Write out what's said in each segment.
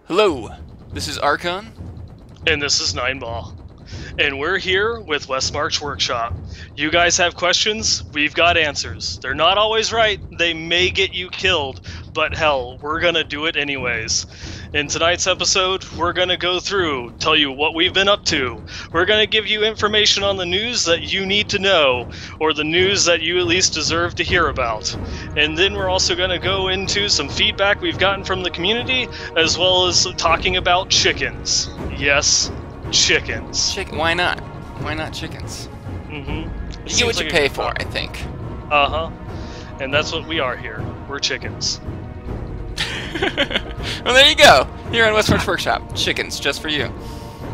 Hello, this is Archon. And this is Nineball. And we're here with Westmarch Workshop. You guys have questions? We've got answers. They're not always right. They may get you killed. But hell, we're gonna do it anyways. In tonight's episode, we're gonna go through, tell you what we've been up to. We're gonna give you information on the news that you need to know, or the news that you at least deserve to hear about. And then we're also gonna go into some feedback we've gotten from the community, as well as talking about chickens. Yes, chickens. Why not? Why not chickens? Mm-hmm. You get what you pay for, I think. Uh-huh. And that's what we are here. We're chickens. Well, there you go. Here on Westmarch Workshop, chickens just for you.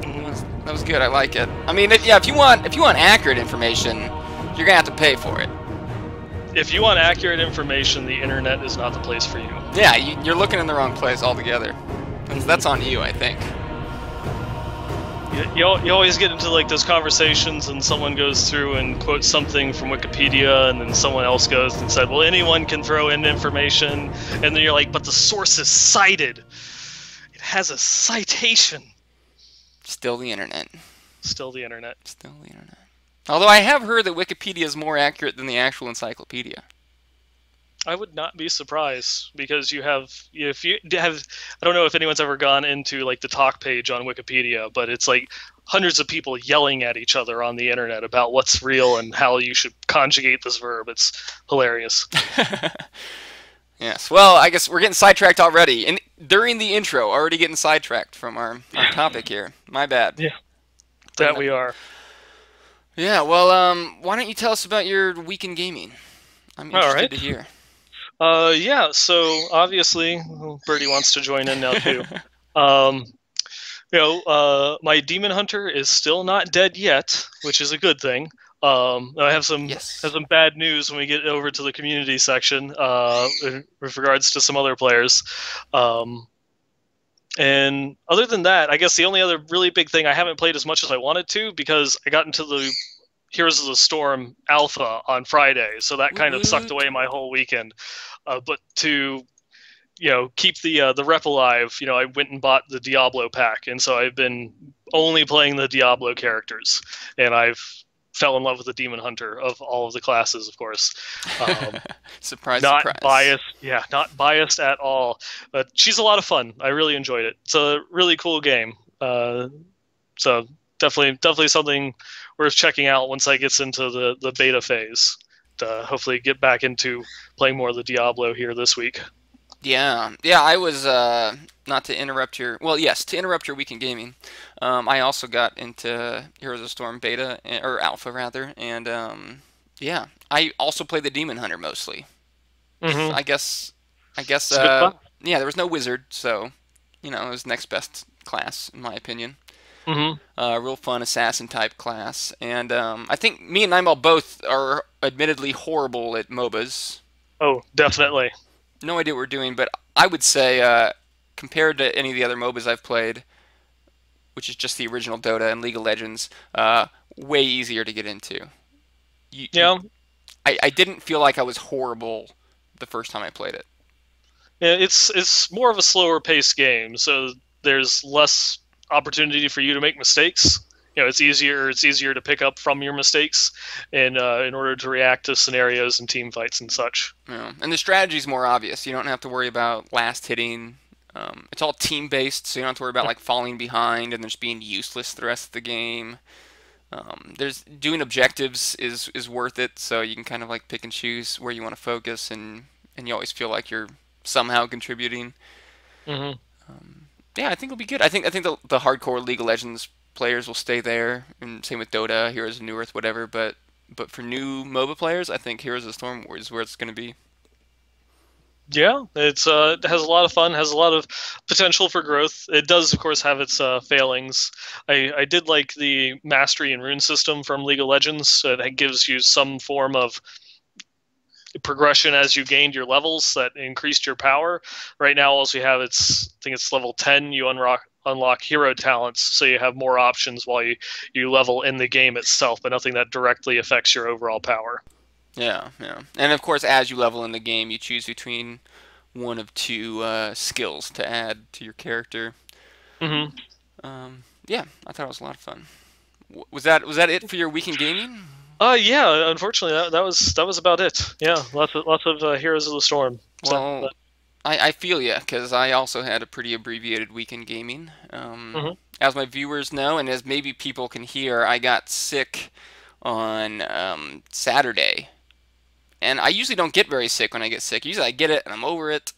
That was good. I like it. I mean, if you want accurate information, you're gonna have to pay for it. If you want accurate information, the internet is not the place for you. Yeah, you're looking in the wrong place altogether. That's on you, I think. You always get into like those conversations and someone goes through and quotes something from Wikipedia, and then someone else goes and said, well, anyone can throw in information, and then you're like, but the source is cited. It has a citation. Still the internet. Still the internet. Still the internet. Although I have heard that Wikipedia is more accurate than the actual encyclopedia. I would not be surprised, because if you have, I don't know if anyone's ever gone into like the talk page on Wikipedia, but it's like hundreds of people yelling at each other on the internet about what's real and how you should conjugate this verb. It's hilarious. Yes. Well, I guess we're getting sidetracked already, and during the intro, already getting sidetracked from our topic here. My bad. Yeah, that we are. Yeah. Well, why don't you tell us about your week in gaming? I'm interested to hear. Yeah, so obviously Birdie wants to join in now too. My Demon Hunter is still not dead yet, which is a good thing. I have some bad news when we get over to the community section with regards to some other players. And other than that, I guess the only other really big thing, I haven't played as much as I wanted to, because I got into the Heroes of the Storm alpha on Friday, so that kind of sucked away my whole weekend. But to keep the rep alive, I went and bought the Diablo pack, and so I've been only playing the Diablo characters, and I've fell in love with the Demon Hunter of all of the classes, of course. Surprise! Not biased, yeah, not biased at all. But she's a lot of fun. I really enjoyed it. It's a really cool game. So definitely something worth checking out once I gets into the beta phase. To hopefully get back into playing more of the Diablo here this week. Yeah. I was not to interrupt your to interrupt your week in gaming. I also got into Heroes of Storm beta or alpha rather, and I also played the Demon Hunter mostly. I guess yeah, there was no wizard, so it was next best class in my opinion. Real fun assassin type class, and I think me and Nineball both are admittedly horrible at MOBAs. Oh, definitely. No idea what we're doing, but I would say compared to any of the other MOBAs I've played, which is just the original Dota and League of Legends, way easier to get into. I didn't feel like I was horrible the first time I played it. Yeah, it's more of a slower paced game, so there's less opportunity for you to make mistakes. It's easier to pick up from your mistakes and in order to react to scenarios and team fights and such. Yeah. And the strategy's more obvious. You don't have to worry about last hitting. It's all team based, so you don't have to worry about like falling behind and just being useless the rest of the game. There's doing objectives is worth it, so you can kind of like pick and choose where you want to focus, and you always feel like you're somehow contributing. Yeah, I think it'll be good. I think the hardcore League of Legends players will stay there, and same with Dota, Heroes of New Earth, whatever. But for new MOBA players, I think Heroes of the Storm is where it's going to be. Yeah, it has a lot of fun, has a lot of potential for growth. It does, of course, have its failings. I did like the mastery and rune system from League of Legends. That gives you some form of progression as you gained your levels that increased your power. Right now, all we have, I think it's level 10. You unlock hero talents, so you have more options while you level in the game itself, but nothing that directly affects your overall power. Yeah. And of course, as you level in the game, you choose between one of two skills to add to your character. Hmm. Yeah, I thought it was a lot of fun. Was that it for your week in gaming? Yeah. Unfortunately, that was about it. Yeah, lots of Heroes of the Storm. So, Well, I feel ya, because I also had a pretty abbreviated week in gaming. mhm. As my viewers know, and as maybe people can hear, I got sick on Saturday. And I usually don't get very sick when I get sick. Usually I get it and I'm over it.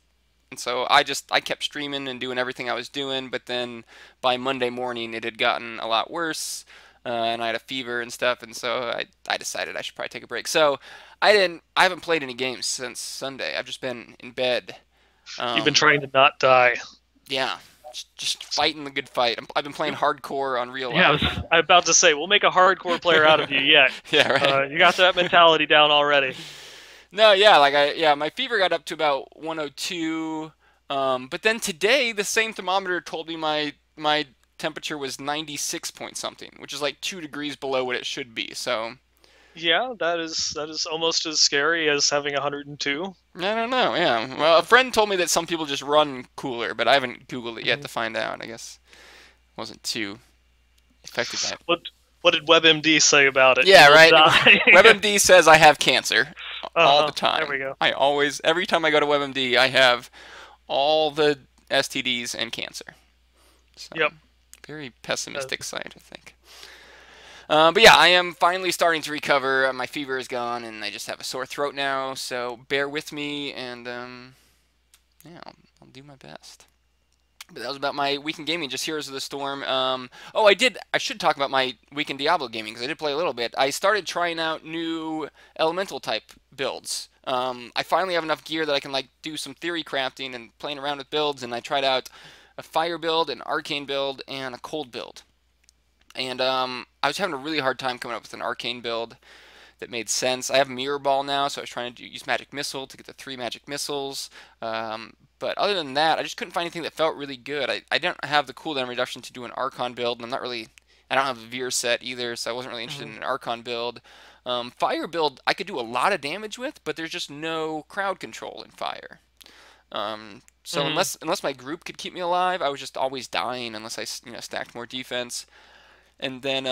And so I kept streaming and doing everything I was doing, but then by Monday morning it had gotten a lot worse, and I had a fever and stuff, and so I decided I should probably take a break. So I haven't played any games since Sunday. I've just been in bed. You've been Um, trying to not die. yeah, just fighting the good fight. I've been playing hardcore on real Yeah, life. I'm about to say we'll make a hardcore player out of you yet. Yeah, right. You got that mentality down already. No, yeah, my fever got up to about 102. But then today, the same thermometer told me my temperature was 96 point something, which is like 2 degrees below what it should be. So Yeah, that is almost as scary as having 102. I don't know. Yeah, well, a friend told me that some people just run cooler, but I haven't Googled it yet to Mhm. find out. I guess I wasn't too affected by it. What what did WebMD say about it? You Yeah, will right. die. WebMD says I have cancer all the There we time. go. Every time I go to WebMD, I have all the STDs and cancer. So, Yep. very Uh, pessimistic side, I think. But yeah, I am finally starting to recover. My fever is gone, and I just have a sore throat now. So bear with me, and yeah, I'll do my best. But that was about my weekend gaming, just Heroes of the Storm. Oh, I should talk about my weekend Diablo gaming because I did play a little bit. I started trying out new elemental type builds. I finally have enough gear that I can like do some theory crafting and playing around with builds. And I tried out a fire build, an arcane build, and a cold build. And I was having a really hard time coming up with an arcane build that made sense. I have Mirror Ball now, so I was trying to use Magic Missile to get the 3 magic missiles. But other than that, I just couldn't find anything that felt really good. I didn't have the cooldown reduction to do an Archon build, and I don't have a Veer set either, so I wasn't really interested mhm. in an Archon build. Fire build, I could do a lot of damage with, but there's just no crowd control in Fire. So Mhm. unless my group could keep me alive, I was just always dying unless I stacked more defense. And then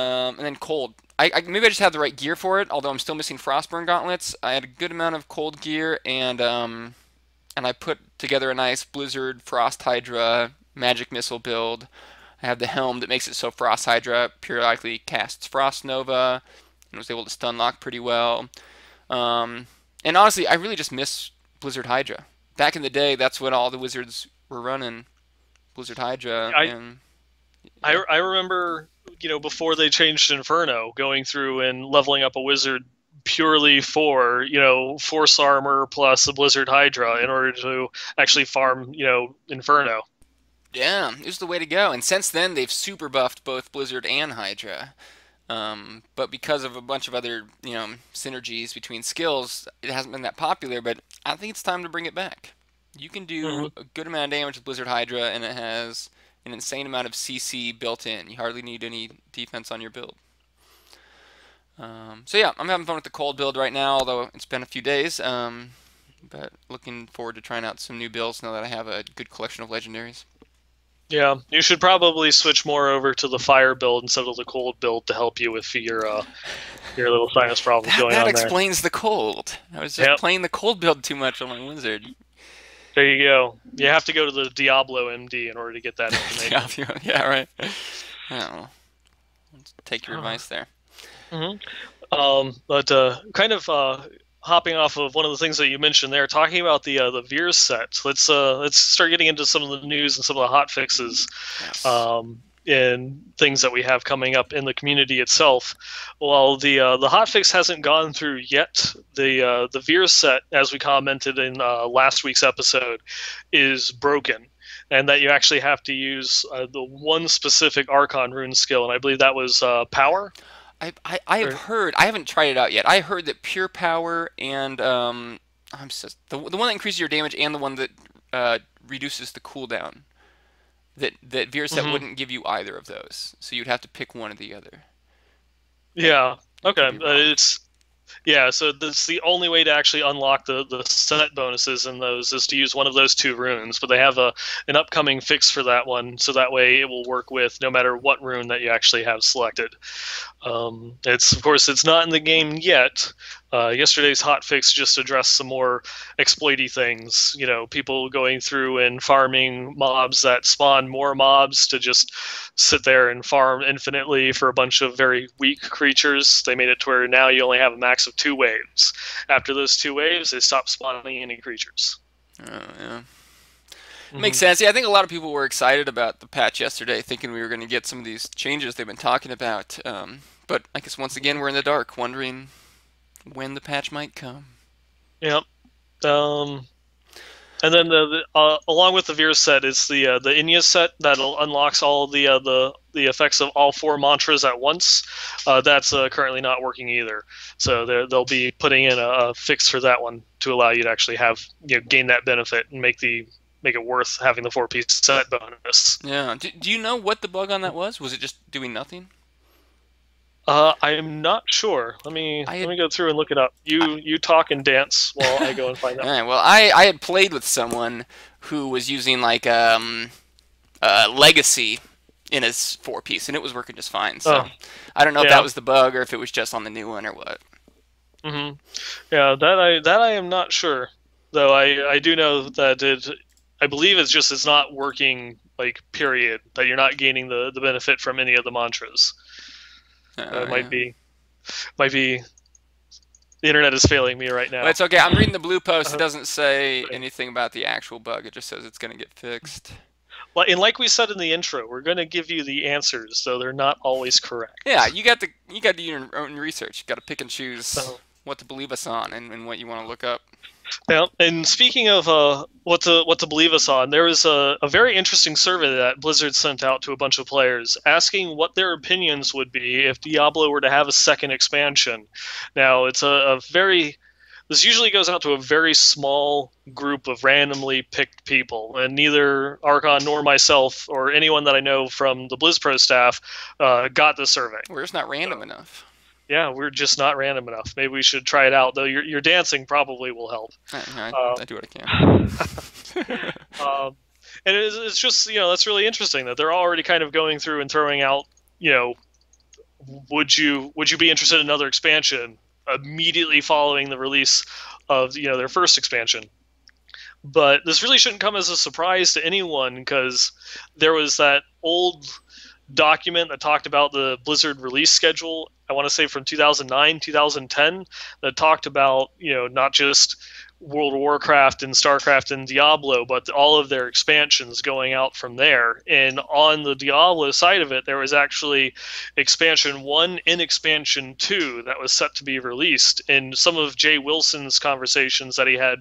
cold. Maybe I just have the right gear for it. Although I'm still missing Frostburn gauntlets. I had a good amount of cold gear, and I put together a nice Blizzard Frost Hydra magic missile build. I have the helm that makes it so Frost Hydra periodically casts Frost Nova, and was able to stun lock pretty well. Um, and honestly, I really just miss Blizzard Hydra. Back in the day, that's what all the wizards were running, Blizzard Hydra, I and yeah. I remember, before they changed Inferno, going through and leveling up a wizard purely for, force armor plus a Blizzard Hydra in order to actually farm, Inferno. Yeah, it was the way to go. And since then, they've super buffed both Blizzard and Hydra. But because of a bunch of other, synergies between skills, it hasn't been that popular. But I think it's time to bring it back. You can do Hmm. a good amount of damage with Blizzard Hydra, and it has an insane amount of CC built in. You hardly need any defense on your build. So yeah, I'm having fun with the cold build right now, although it's been a few days. But looking forward to trying out some new builds now that I have a good collection of legendaries. Yeah, you should probably switch more over to the fire build instead of the cold build to help you with your little sinus problems That going that on there. explains the cold. I was just Yep, playing the cold build too much on my wizard. there you go. You have to go to the Diablo MD in order to get that Yeah, information. yeah, right. Oh, let's take your Uh, advice there. mhm. But kind of hopping off of one of the things that you mentioned there, talking about the Veers set. Let's start getting into some of the news and some of the hot fixes, Yes. and things that we have coming up in the community itself. Well, the hotfix hasn't gone through yet. The Veer set, as we commented in last week's episode, is broken, and that you actually have to use the one specific Archon rune skill, and I believe that was power. I have Or, heard. I haven't tried it out yet. I heard that pure power and the one that increases your damage and the one that reduces the cooldown. That Veerset mhm. wouldn't give you either of those, so you'd have to pick one or the other. But Yeah. I Okay. could be wrong. Yeah, so that's the only way to actually unlock the set bonuses in those is to use one of those two runes. But they have an upcoming fix for that one, so that way it will work with no matter what rune that you actually have selected. It's of course it's not in the game yet. Yesterday's hotfix just addressed some more exploity things. You know, people going through and farming mobs that spawn more mobs to just sit there and farm infinitely for a bunch of very weak creatures. They made it to where now you only have a max of 2 waves. After those 2 waves, they stop spawning any creatures. Oh, yeah. Makes Mm-hmm. sense. Yeah, I think a lot of people were excited about the patch yesterday, thinking we were going to get some of these changes they've been talking about. But I guess once again we're in the dark, wondering when the patch might come. Yep. Um, And then along with the Veer set is the Inya set that unlocks all the effects of all four mantras at once. That's currently not working either. So they'll be putting in a fix for that one to allow you to actually have gain that benefit and make it worth having the 4-piece set bonus. Yeah. Do you know what the bug on that was? Was it just doing nothing? I'm not sure. I Let had me go through and look it up. You talk and dance while I go and find All out. right, well, I had played with someone who was using like legacy in his 4-piece, and it was working just fine. So Oh, I don't know if that yeah. was the bug or if it was just on the new one or what. Hmm. Yeah, that I am not sure. Though I do know that I believe it's not working like period, that you're not gaining the benefit from any of the mantras. It Yeah. might be the internet is failing me right But now. it's okay. I'm reading the blue post. It Uh, doesn't say anything about the actual bug. It just says it's going to get fixed. well, and like we said in the intro, we're going to give you the answers, so they're not always Yeah, correct. you got to do your own research. You got to pick and choose Uh, what to believe us on and what you want to look up. Yeah, and speaking of what to believe us on, there was a very interesting survey that Blizzard sent out to a bunch of players, asking what their opinions would be if Diablo were to have a second expansion. Now, it's a very this usually goes out to a very small group of randomly picked people, and neither Archon nor myself or anyone that I know from the BlizzPro staff got the survey. We're just not random So, enough. yeah, we're just not random enough. Maybe we should try it out, though. Your dancing probably will help. Um, I do what I can. and it's just that's really interesting that they're already kind of going through and throwing out would you be interested in another expansion immediately following the release of their first expansion. But this really shouldn't come as a surprise to anyone because there was that old document that talked about the Blizzard release schedule. I want to say from 2009, 2010, that talked about not just World of Warcraft and StarCraft and Diablo, but all of their expansions going out from there. And on the Diablo side of it, there was actually expansion 1 and expansion 2 that was set to be released. And some of Jay Wilson's conversations that he had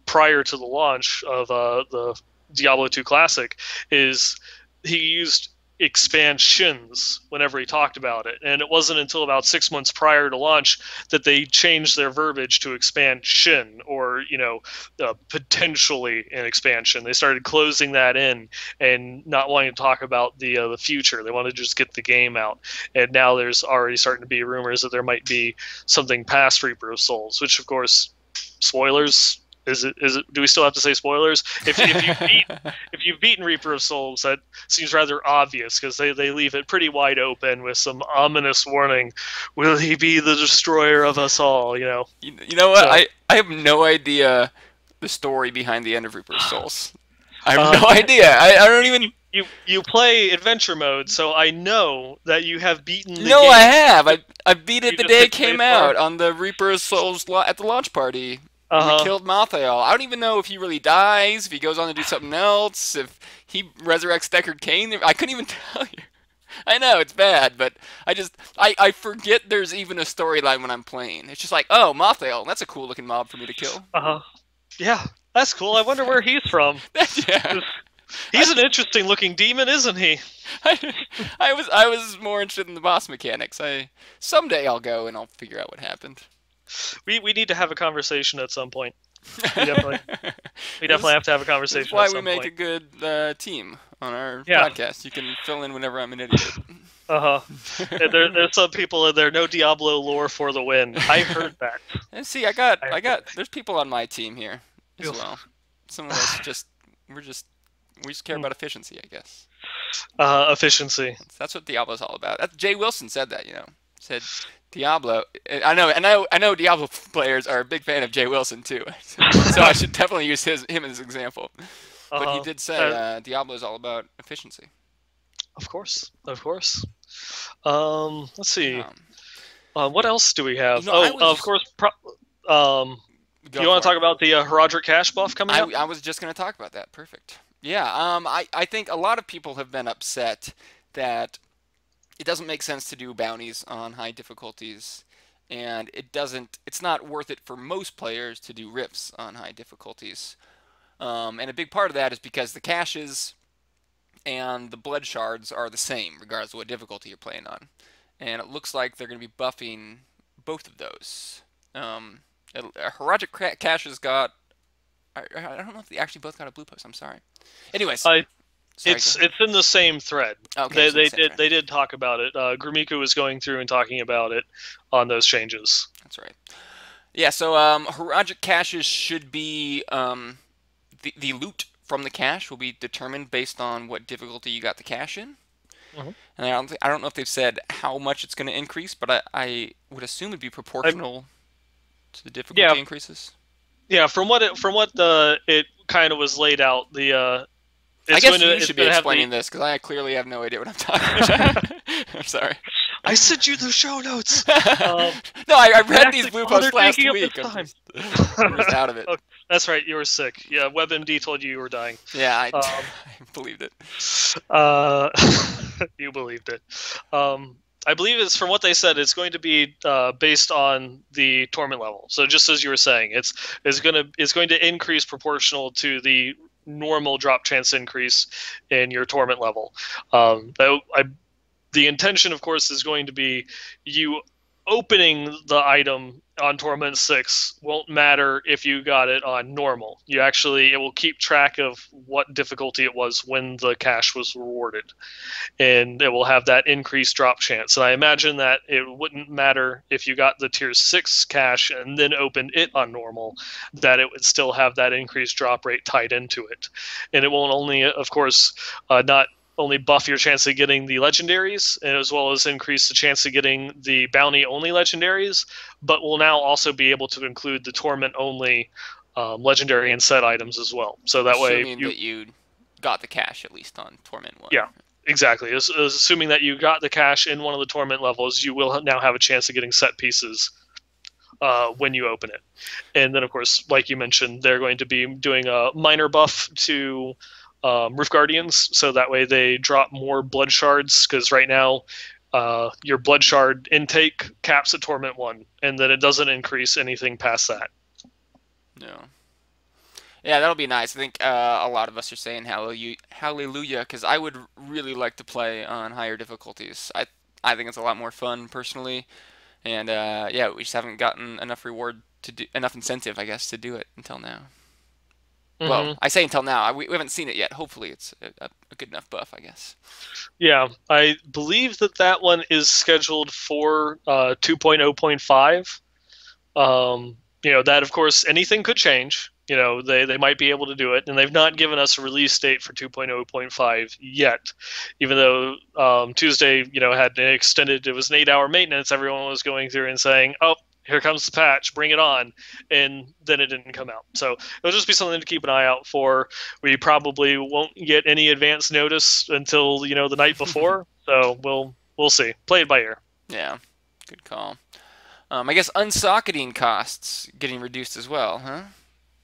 prior to the launch of the Diablo 2 Classic is he used expansions whenever he talked about it. And it wasn't until about 6 months prior to launch that they changed their verbiage to expansion or, potentially an expansion. They started closing that in and not wanting to talk about the future. They wanted to just get the game out. And now there's already starting to be rumors that there might be something past Reaper of Souls, which, of course, spoilers. Is it? Do we still have to say spoilers? If you've beaten Reaper of Souls, that seems rather obvious because they leave it pretty wide open with some ominous warning. Will he be the destroyer of us all? You know what? So I have no idea the story behind the end of Reaper's Souls. I have uh, no idea. I don't even. you play adventure mode, so I know that you have beaten the No, I game. have. I beat it You the just day it hit play came far. out on the Reaper's Souls at the launch party. Uh We huh. killed Malthael. I don't even know if he really dies, if he goes on to do something else, if he resurrects Deckard Cain. I couldn't even tell you. I know it's bad, but I forget there's even a storyline when I'm playing. It's just like, oh, Malthael, that's a cool looking mob for me to kill. Uh huh. Yeah, that's cool. I wonder where he's from. Yeah. He's an interesting looking demon, isn't he? I, I was more interested in the boss mechanics. Someday I'll go and I'll figure out what happened. We need to have a conversation at some point. We definitely we this, definitely have to have a this is conversation why at we some make a point. good team on our Yeah. podcast. You can fill in whenever I'm an idiot. Uh-huh. And there's some people in there, no Diablo lore for the win. I heard that. And see, I there's people on my team here as heard. well. Some of us we're just, we just care about efficiency, I guess. Efficiency. That's what Diablo's all about. Jay Wilson said that, said Diablo. I know Diablo players are a big fan of Jay Wilson too, so I should definitely use him as an example. But he Uh-huh. did say Diablo is all about efficiency. Of course, of course. Let's see. Um, What else do we have? I Oh, of was course. Do go you want for to it. talk about the Herodric Cash buff coming up? I was just going to talk about that. Perfect. Yeah. I think a lot of people have been upset that it doesn't make sense to do bounties on high difficulties, and it's not worth it for most players to do rifts on high difficulties. And a big part of that is because the caches and the blood shards are the same regardless of what difficulty you're playing on, and it looks like they're going to be buffing both of those. um, Herodic cache has got, I don't know if they actually both got a blue post, I'm sorry. Anyways, I sorry, go ahead. It's in the same thread. Okay, They it's in the they same did thread. they did talk about it. Grumiku was going through and talking about it on those changes. That's right. Yeah, so Haragic caches should be the loot from the cache will be determined based on what difficulty you got the cache in. Mhm. And I don't know if they've said how much it's going to increase, but I would assume it'd be I, proportional to the yeah, difficulty increases. yeah. From what the it kind of was laid out, I guess you it's should be going to have the. explaining this because I clearly have no idea what I'm talking about. I'm sorry. I sent you the show notes. Um, No, I read these Tactic blue while they're posts last taking up week. this time. I'm just out of it. Oh, that's right. You were sick. Yeah, WebMD told you were dying. Yeah, Um, I believed it. uh, you believed it. I believe it's from what they said. It's going to be based on the torment level. So just as you were saying, it's going to increase proportional to the normal drop chance increase in your torment level. The intention, of course, is going to be you opening the item on Torment 6 won't matter if you got it on normal. It will keep track of what difficulty it was when the cache was rewarded. And it will have that increased drop chance. And I imagine that it wouldn't matter if you got the tier 6 cache and then opened it on normal, that it would still have that increased drop rate tied into it. And it won't only, of course, not only buff your chance of getting the legendaries, as well as increase the chance of getting the bounty only legendaries, but will now also be able to include the torment only legendary and set items as well. So that way Assuming that you got the cache at least on Torment 1. yeah, exactly. Assuming that you got the cache in one of the torment levels, you will now have a chance of getting set pieces when you open it. And then, of course, like you mentioned, they're going to be doing a minor buff to Roof Guardians, so that way they drop more blood shards, because right now your blood shard intake caps at Torment 1, and then it doesn't increase anything past that. No. Yeah, that'll be nice. I think a lot of us are saying hallelujah because I would really like to play on higher difficulties. I think it's a lot more fun personally, and yeah, we just haven't gotten enough reward to do enough incentive, I guess, to do it until now. Well, Mm-hmm. I say until now. We haven't seen it yet. Hopefully, it's a good enough buff, I guess. Yeah, I believe that one is scheduled for 2.0.5. That, of course, anything could change. They might be able to do it, and they've not given us a release date for 2.0.5 yet. Even though Tuesday, had an extended, it was an 8-hour maintenance, everyone was going through and saying, oh, here comes the patch, bring it on, and then it didn't come out. So it'll just be something to keep an eye out for. We probably won't get any advance notice until the night before. So we'll see. Play it by ear. Yeah, good call. I guess unsocketing costs getting reduced as well, huh?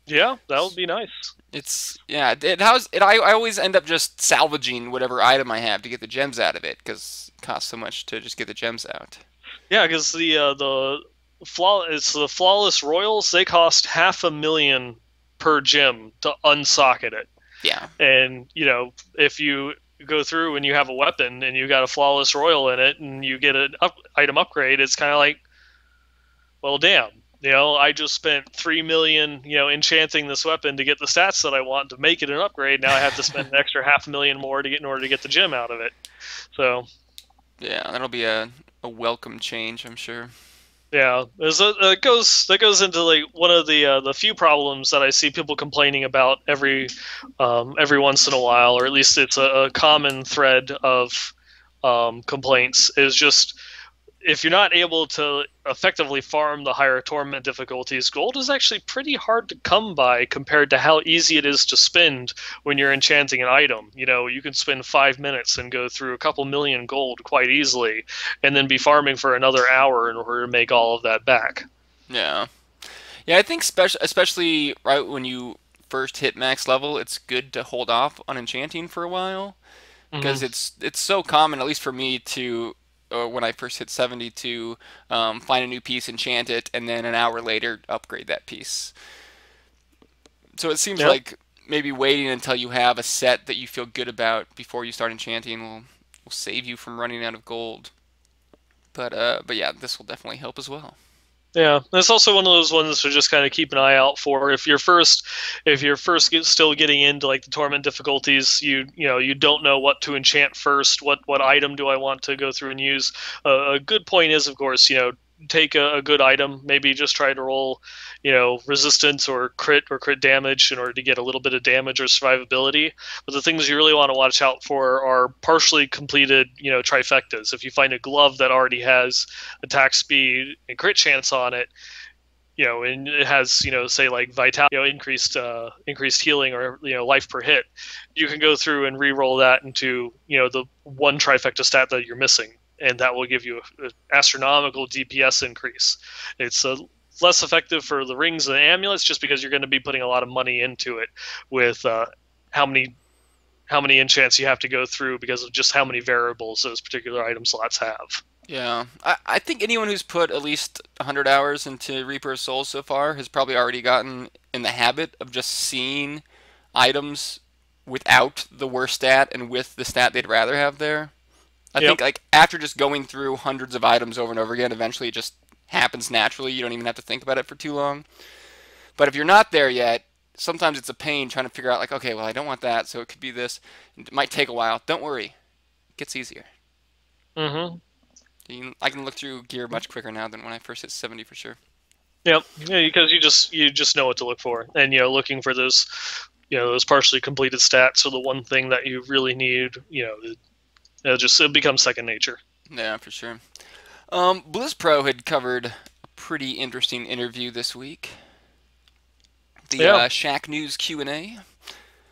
Yeah, that would be nice. It's yeah. I always end up just salvaging whatever item I have to get the gems out of it because it costs so much to just get the gems out. Yeah, because it's the flawless royals. They cost 500,000 per gem to unsocket it. Yeah. And if you go through and you have a weapon and you got a flawless royal in it and you get an item upgrade, it's kind of like, well, damn. I just spent 3 million, enchanting this weapon to get the stats that I want to make it an upgrade. Now I have to spend an extra 500,000 more in order to get the gem out of it. So Yeah, that'll be a welcome change, I'm sure. Yeah, that goes into like one of the few problems that I see people complaining about every once in a while, or at least it's a common thread of complaints is just if you're not able to effectively farm the higher torment difficulties, gold is actually pretty hard to come by compared to how easy it is to spend when you're enchanting an item. You know, you can spend 5 minutes and go through a couple million gold quite easily, and then be farming for another hour in order to make all of that back. Yeah. Yeah, I think especially right when you first hit max level, it's good to hold off on enchanting for a while because Hmm. it's so common, at least for me, to when I first hit 70 to find a new piece, enchant it, and then an hour later upgrade that piece. So it seems Yep. like maybe waiting until you have a set that you feel good about before you start enchanting will save you from running out of gold. But yeah, this will definitely help as well. Yeah, it's also one of those ones to just kind of keep an eye out for. If you're first still getting into like the torment difficulties, you know you don't know what to enchant first. What item do I want to go through and use? A good point is, of course, you know, take a good item. Maybe just try to roll, you know, resistance or crit damage in order to get a little bit of damage or survivability. But the things you really want to watch out for are partially completed, you know, trifectas. If you find a glove that already has attack speed and crit chance on it, you know, and it has, you know, say like vitality, you know, increased healing or you know life per hit, you can go through and re-roll that into you know the one trifecta stat that you're missing, and that will give you an astronomical DPS increase. It's less effective for the rings and amulets just because you're going to be putting a lot of money into it with how many how many enchants you have to go through because of just how many variables those particular item slots have. Yeah, I think anyone who's put at least 100 hours into Reaper of Souls so far has probably already gotten in the habit of just seeing items without the worst stat and with the stat they'd rather have there. I Yep. think like after just going through hundreds of items over and over again, eventually it just happens naturally. You don't even have to think about it for too long. But if you're not there yet, sometimes it's a pain trying to figure out like, okay, well I don't want that, so it could be this. It might take a while. Don't worry, it gets easier. Mm-hmm. I can look through gear much quicker now than when I first hit 70 for sure. Yep. Yeah, because you just know what to look for, and you know, looking for those, you know, those partially completed stats are the one thing that you really need. You know, it becomes second nature. Yeah, for sure. Blizz Pro had covered a pretty interesting interview this week. The Yeah. Shack News Q&A.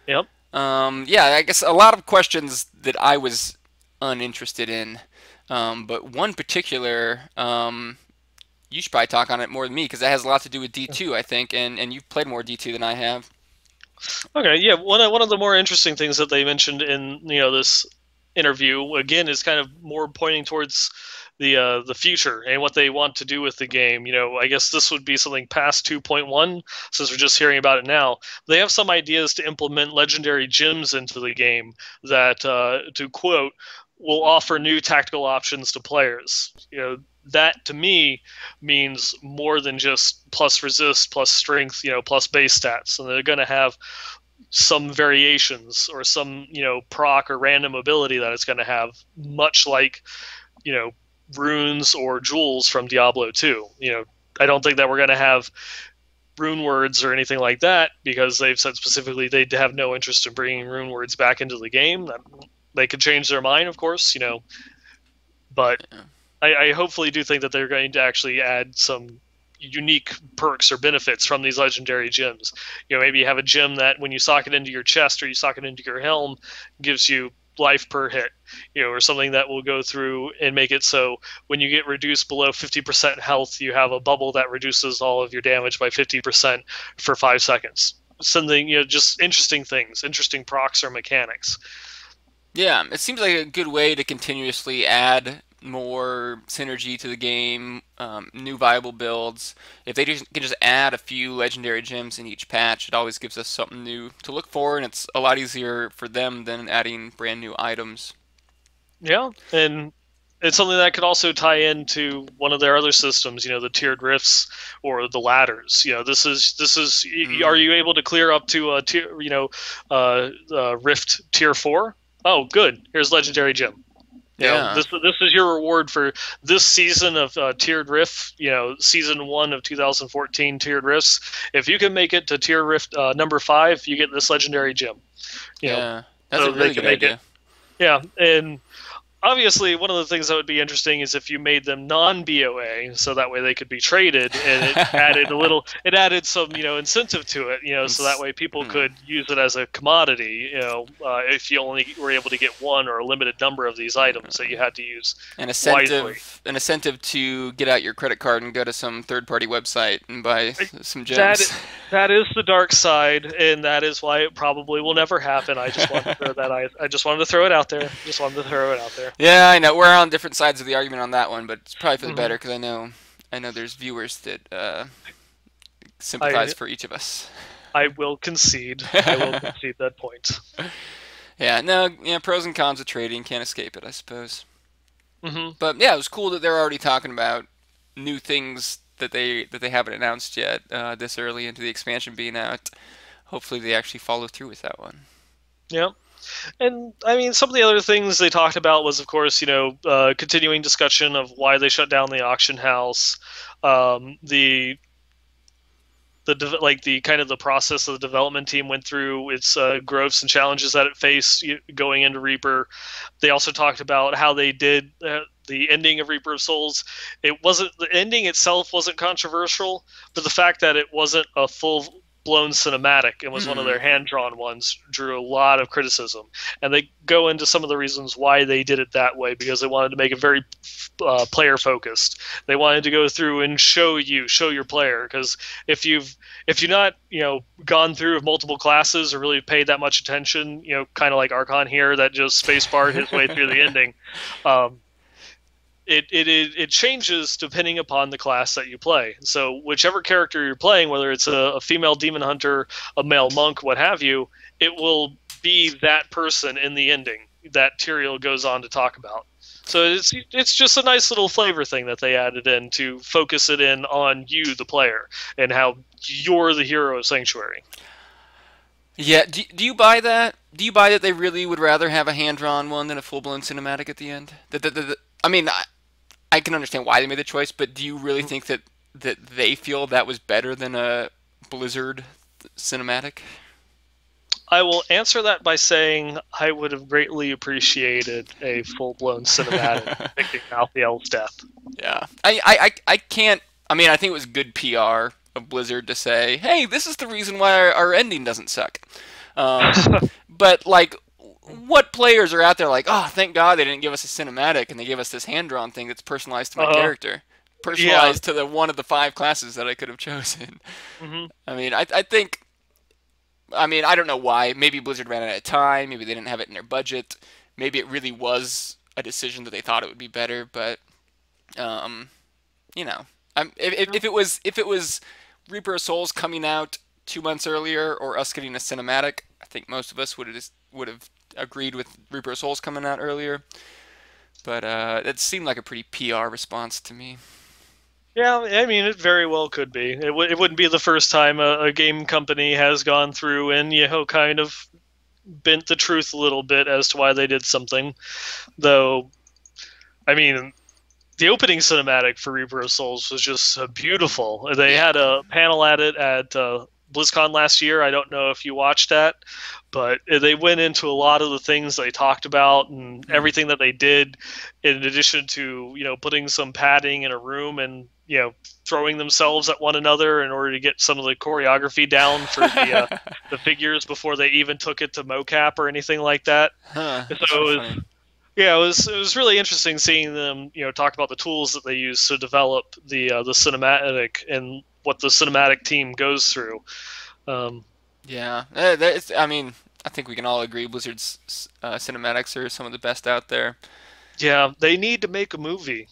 Yep. Yeah, I guess a lot of questions that I was uninterested in, but one particular, you should probably talk on it more than me because that has a lot to do with D2, I think, and you've played more D2 than I have. Okay. Yeah. One of the more interesting things that they mentioned in you know this interview again is kind of more pointing towards the future and what they want to do with the game. You know, I guess this would be something past 2.1 since we're just hearing about it now. They have some ideas to implement legendary gems into the game that, to quote, will offer new tactical options to players. You know, that to me means more than just plus resist, plus strength, you know, plus base stats. And they're going to have some variations or some, you know, proc or random ability that it's going to have, much like, you know, runes or jewels from Diablo 2. You know, I don't think that we're going to have rune words or anything like that because they've said specifically they have no interest in bringing rune words back into the game. They could change their mind, of course, you know, but Yeah. I hopefully do think that they're going to actually add some unique perks or benefits from these legendary gems. You know, maybe you have a gem that when you sock it into your chest or you sock it into your helm gives you life per hit, you know, or something that will go through and make it so when you get reduced below 50% health, you have a bubble that reduces all of your damage by 50% for 5 seconds. Something, you know, just interesting things, interesting procs or mechanics. Yeah, it seems like a good way to continuously add more synergy to the game, new viable builds. If they can just add a few legendary gems in each patch, it always gives us something new to look for, and it's a lot easier for them than adding brand new items. Yeah, and it's something that could also tie into one of their other systems, you know, the tiered rifts or the ladders. You know, this is. Are Mm. you able to clear up to a tier, you know, rift tier 4? Oh, good. Here's legendary gem. Yeah. This is your reward for this season of Tiered Rift. Season 1 of 2014 Tiered Rifts. If you can make it to Tiered Rift number 5, you get this legendary gem. You know, Yeah. That's a so they really can good make it. idea. Yeah, and obviously, one of the things that would be interesting is if you made them non-BOA, so that way they could be traded, and it added some, incentive to it, so that Ins- way people hmm. could use it as a commodity, if you only were able to get one or a limited number of these items that you had to use wisely. An incentive to get out your credit card and go to some third-party website and buy some That gems. that is the dark side, and that is why it probably will never happen. I just wanted to throw that. I just wanted to throw it out there. Just wanted to throw it out there. Yeah, I know we're on different sides of the argument on that one, but it's probably for the hmm better because I know there's viewers that I sympathize for each of us. I will concede. I will concede that point. Yeah, no, yeah, pros and cons of trading, can't escape it, I suppose. hmm But yeah, it was cool that they're already talking about new things that they haven't announced yet this early into the expansion being out. Hopefully, they actually follow through with that one. Yeah. And I mean, some of the other things they talked about was, of course, continuing discussion of why they shut down the auction house, the like the kind of the process of the development team went through, its growths and challenges that it faced going into Reaper. They also talked about how they did the ending of Reaper of Souls. The ending itself wasn't controversial, but the fact that it wasn't a full blown cinematic and was one of Hmm. their hand drawn ones drew a lot of criticism. And they go into some of the reasons why they did it that way, because they wanted to make it very player focused. They wanted to go through and show your player, because if you've not gone through multiple classes or really paid that much attention, kind of like Archon here that just spacebarred his way through the ending. um, it changes depending upon the class that you play. So whichever character you're playing, whether it's a female demon hunter, a male monk, what have you, it will be that person in the ending that Tyrael goes on to talk about. So it's just a nice little flavor thing that they added in to focus it in on you, the player, and how you're the hero of Sanctuary. Yeah, do you buy that? Do you buy that they really would rather have a hand-drawn one than a full-blown cinematic at the end? I mean, I can understand why they made the choice, but do you really think that they feel that was better than a Blizzard cinematic? I will answer that by saying I would have greatly appreciated a full blown cinematic depicting Malthael's death. Yeah, I can't. I mean, I think it was good PR of Blizzard to say, "Hey, this is the reason why our ending doesn't suck." Um, but like, what players are out there like, "Oh, thank God they didn't give us a cinematic and they gave us this hand-drawn thing that's personalized to my uh, character, yeah. personalized to the one of the 5 classes that I could have chosen." hmm I mean, I think. I mean, I don't know why. Maybe Blizzard ran out of time. Maybe they didn't have it in their budget. Maybe it really was a decision that they thought it would be better. But um, you know, if it was Reaper of Souls coming out 2 months earlier, or us getting a cinematic, I think most of us would have agreed with Reaper of Souls coming out earlier. But it seemed like a pretty PR response to me. Yeah, I mean, it very well could be. It wouldn't be the first time a game company has gone through and, kind of bent the truth a little bit as to why they did something. Though, I mean, the opening cinematic for Reaper of Souls was just beautiful. They Yeah. had a panel at it at BlizzCon last year. I don't know if you watched that, but they went into a lot of the things they talked about and Hmm. everything that they did, in addition to putting some padding in a room and throwing themselves at one another in order to get some of the choreography down for the figures before they even took it to mocap or anything like that. Huh. So That's so funny. yeah, it was really interesting seeing them, talk about the tools that they use to develop the cinematic and what the cinematic team goes through. Um, Yeah. I mean, I think we can all agree Blizzard's cinematics are some of the best out there. yeah, they need to make a movie.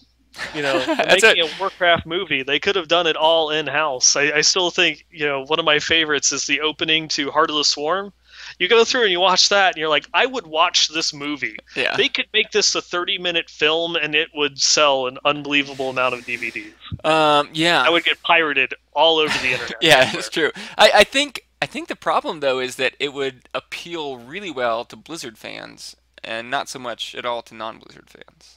They're That's it. making a Warcraft movie. They could have done it all in house. I still think, one of my favorites is the opening to Heart of the Swarm. You go through and you watch that, and you're like, I would watch this movie. Yeah. They could make this a 30-minute film, and it would sell an unbelievable amount of DVDs. Yeah. I would get pirated all over the internet, I Yeah, it's swear. true. I think the problem though is that it would appeal really well to Blizzard fans, and not so much at all to non-Blizzard fans.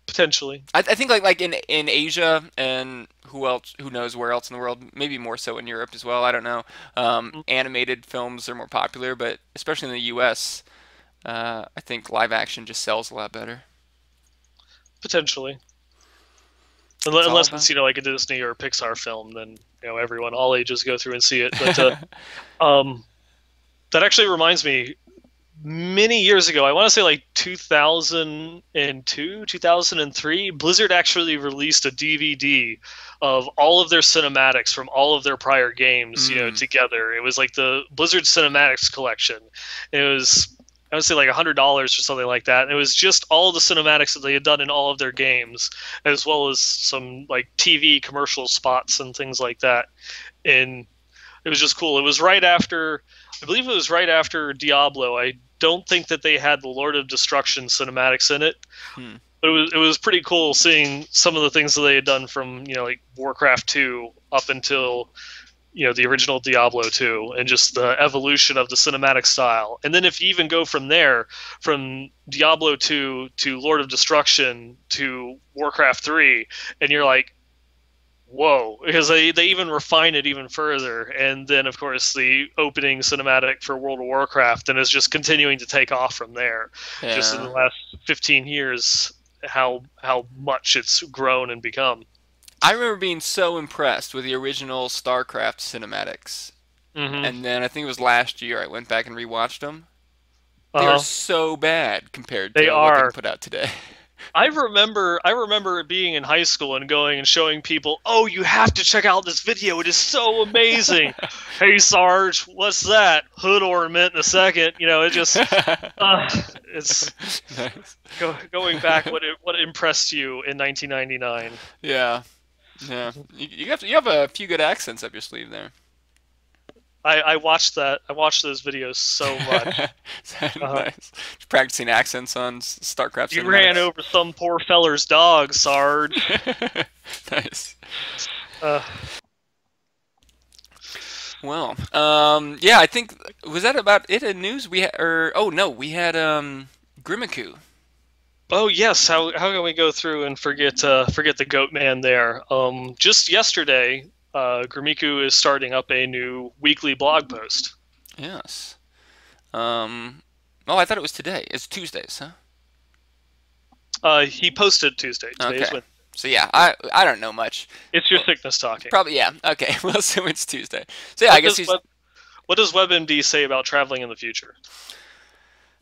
Potentially. I think like in Asia and who knows where else in the world, maybe more so in Europe as well. I don't know. Animated films are more popular, but especially in the U.S., I think live action just sells a lot better. Potentially. It's all Unless about. it's, like a Disney or a Pixar film, then, everyone, all ages go through and see it. But um, that actually reminds me, many years ago, I want to say like 2002, 2003, Blizzard actually released a DVD of all of their cinematics from all of their prior games, Mm, together. It was like the Blizzard Cinematics Collection. It was, I would say, like $100 or something like that. And it was just all the cinematics that they had done in all of their games, as well as some like TV commercial spots and things like that. And it was just cool. It was right after, I believe it was right after Diablo. I don't think that they had the Lord of Destruction cinematics in it, hmm. but it was pretty cool seeing some of the things that they had done from, like Warcraft 2 up until, the original Diablo 2, and just the evolution of the cinematic style. And then if you even go from there, from Diablo 2 to Lord of Destruction to Warcraft 3, and you're like, whoa, because they even refine it even further. And then, of course, the opening cinematic for World of Warcraft, and is just continuing to take off from there. Just in the Yeah. last 15 years, how much it's grown and become. I remember being so impressed with the original StarCraft cinematics, Mm-hmm. and then I think it was last year I went back and rewatched them. They are Uh-huh. so bad compared They to what they can are. put out today. I remember being in high school and going and showing people, "Oh, you have to check out this video. It is so amazing." Hey, Sarge, what's that? Hood ornament in a second. It just, uh, it's Nice. going back. What impressed you in 1999? Yeah, yeah. You have a few good accents up your sleeve there. I watched that. I watched those videos so much. Uh, Nice. Just practicing accents on StarCraft you ran cinematics. over some poor feller's dog, Sarge. Nice. Uh, Well, yeah, I think was that about it in news? We had, or oh no, we had Grimiku. oh yes, how can we go through and forget the goat man there? Just yesterday, Grimiku is starting up a new weekly blog post. Yes. Oh, I thought it was today. It's Tuesdays, huh? He posted Tuesday. Today Okay. is Wednesday. So yeah, I don't know much. It's your Well, sickness talking. probably yeah. Okay. Well, so it's Tuesday. So yeah, I What guess does he's Web What does WebMD say about traveling in the future?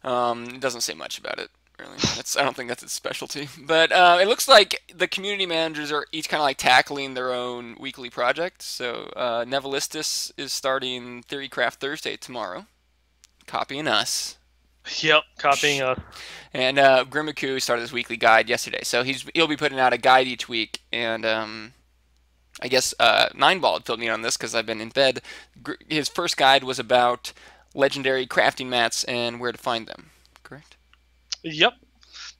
it doesn't say much about it really. I don't think that's its specialty. But it looks like the community managers are each kind of like tackling their own weekly project. So Nevilistus is starting Theorycraft Thursday tomorrow, copying us. Yep, copying us. And Grimiku started his weekly guide yesterday, so he'll be putting out a guide each week. And I guess Nineball had filled me in on this because I've been in bed. His first guide was about legendary crafting mats and where to find them. Correct? Yep,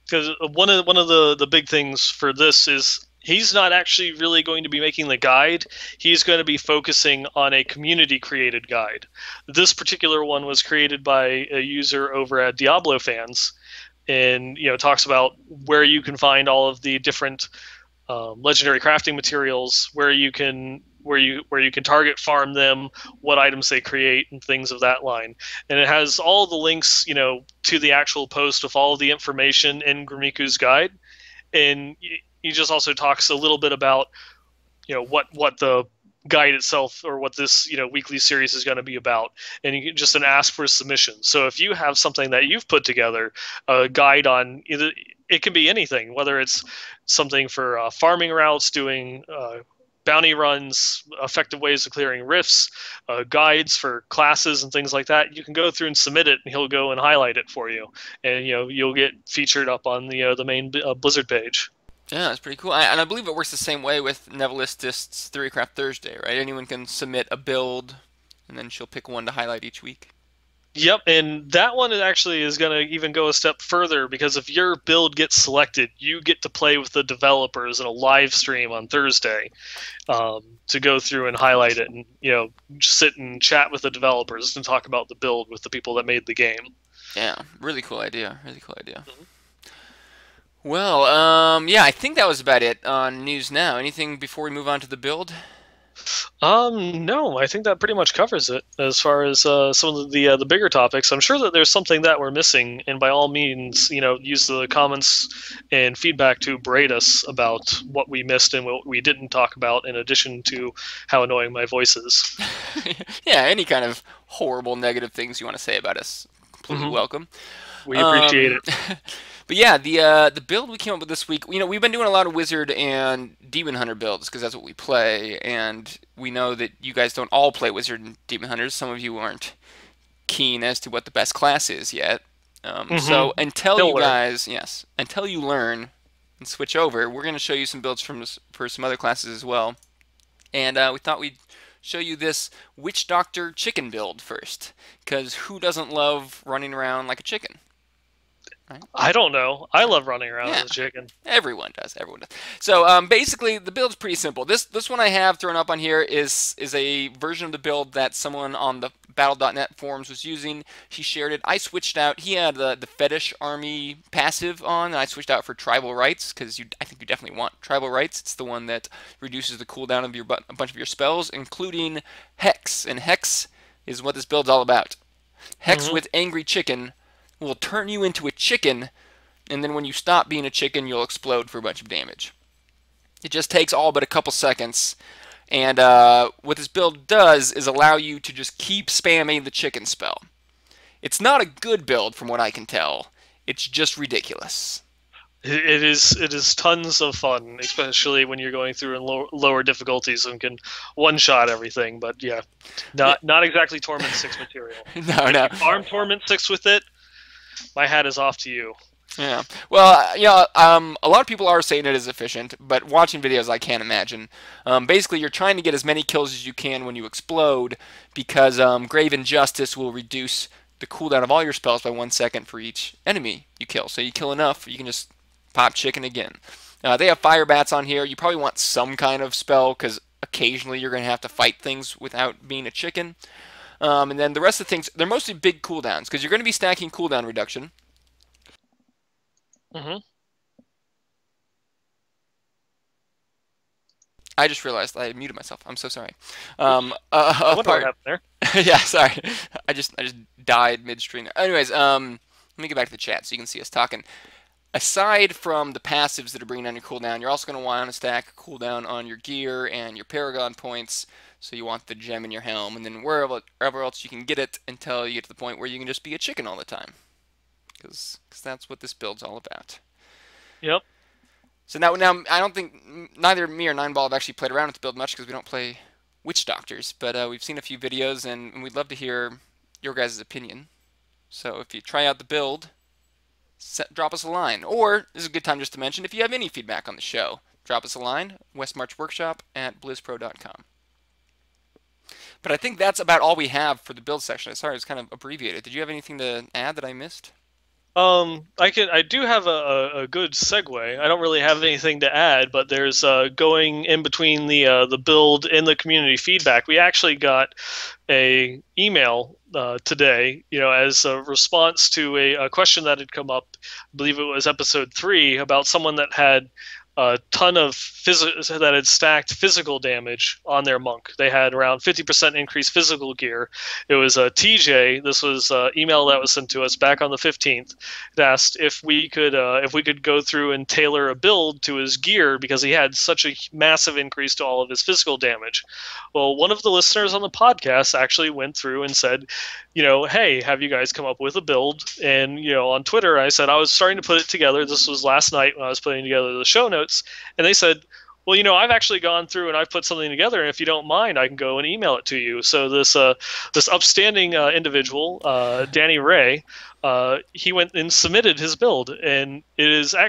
because one of the big things for this is he's not actually really going to be making the guide. He's going to be focusing on a community created guide. This particular one was created by a user over at Diablo Fans, and talks about where you can find all of the different legendary crafting materials, where you can target farm them, what items they create, and things of that line. And it has all the links, to the actual post with all of the information in Grimiku's guide. And he just also talks a little bit about, what the guide itself, or what this weekly series is going to be about. And you can just then ask for submissions. So if you have something that you've put together, a guide on either, it can be anything, whether it's something for farming routes, doing bounty runs, effective ways of clearing rifts, guides for classes and things like that, you can go through and submit it, and he'll go and highlight it for you, and you'll get featured up on the main Blizzard page. Yeah, that's pretty cool. And I believe it works the same way with Nevilist's Theorycraft Thursday, right? Anyone can submit a build, and then she'll pick one to highlight each week. Yep, and that one actually is going to even go a step further, because if your build gets selected, you get to play with the developers in a live stream on Thursday, to go through and highlight it, and sit and chat with the developers and talk about the build with the people that made the game. Yeah, really cool idea. Really cool idea. Mhm. Well, yeah, I think that was about it on news now. Anything before we move on to the build? No, I think that pretty much covers it as far as some of the bigger topics. I'm sure that there's something that we're missing, and by all means, use the comments and feedback to berate us about what we missed and what we didn't talk about, in addition to how annoying my voice is. Yeah, any kind of horrible negative things you want to say about us, completely Hmm. welcome. We appreciate Um, it. but yeah, the build we came up with this week, we've been doing a lot of wizard and demon hunter builds because that's what we play, and we know that you guys don't all play wizard and demon hunters. Some of you aren't keen as to what the best class is yet. Hmm. So until He'll you learn. guys, yes, until you learn and switch over, we're going to show you some builds for some other classes as well. And we thought we'd show you this Witch Doctor chicken build first, because who doesn't love running around like a chicken, right? I don't know. I love running around Yeah, as a chicken. everyone does. Everyone does. So basically, the build's pretty simple. This one I have thrown up on here is a version of the build that someone on the Battle.net forums was using. He shared it. I switched out. He had the Fetish Army passive on, and I switched out for Tribal Rights because I think you definitely want Tribal Rights. It's the one that reduces the cooldown of a bunch of your spells, including Hex. And Hex is what this build's all about. Hex Hmm. with Angry Chicken will turn you into a chicken, and then when you stop being a chicken, you'll explode for a bunch of damage. It just takes all but a couple seconds, and what this build does is allow you to just keep spamming the chicken spell. It's not a good build from what I can tell. It's just ridiculous. It is tons of fun, especially when you're going through in lower difficulties and can one shot everything. But yeah, Yeah. not exactly Torment 6 material. No, If no. you farm Torment 6 with it, my hat is off to you. Yeah. Well, yeah. A lot of people are saying it is efficient, but watching videos, I can't imagine. Basically, you're trying to get as many kills as you can when you explode, because Grave Injustice will reduce the cooldown of all your spells by 1 second for each enemy you kill. So you kill enough, you can just pop chicken again. They have fire bats on here. You probably want some kind of spell because occasionally you're going to have to fight things without being a chicken. And then the rest of the things, they're mostly big cooldowns because you're going to be stacking cooldown reduction. Hmm. I just realized I muted myself. I'm so sorry. Oops. I wonder what Apart, happened there. yeah, sorry. I just died midstream. Anyways, let me get back to the chat so you can see us talking. Aside from the passives that are bringing down your cooldown, you're also going to want to stack cooldown on your gear and your Paragon points. So you want the gem in your helm, and then wherever else you can get it until you get to the point where you can just be a chicken all the time, because that's what this build's all about. Yep. So now I don't think neither me or Nineball have actually played around with the build much because we don't play witch doctors, but we've seen a few videos and we'd love to hear your guys' opinion. So if you try out the build, drop us a line. Or this is a good time just to mention if you have any feedback on the show, drop us a line, westmarchworkshop@blizzpro.com. But I think that's about all we have for the build section. Sorry, it's kind of abbreviated. Did you have anything to add that I missed? I do have a good segue. I don't really have anything to add, but there's going in between the build and the community feedback. We actually got a email today, as a response to a question that had come up. I believe it was episode 3 about someone that had a ton of that had stacked physical damage on their monk. They had around 50% increased physical gear. It was a TJ. This was an email that was sent to us back on the 15th. It asked if we could go through and tailor a build to his gear because he had such a massive increase to all of his physical damage. Well, one of the listeners on the podcast actually went through and said, hey, have you guys come up with a build? And, on Twitter, I said I was starting to put it together. This was last night when I was putting together the show notes. And they said, well, I've actually gone through and I've put something together, and if you don't mind, I can go and email it to you. So this upstanding individual, Danny Ray, he went and submitted his build, and it is actually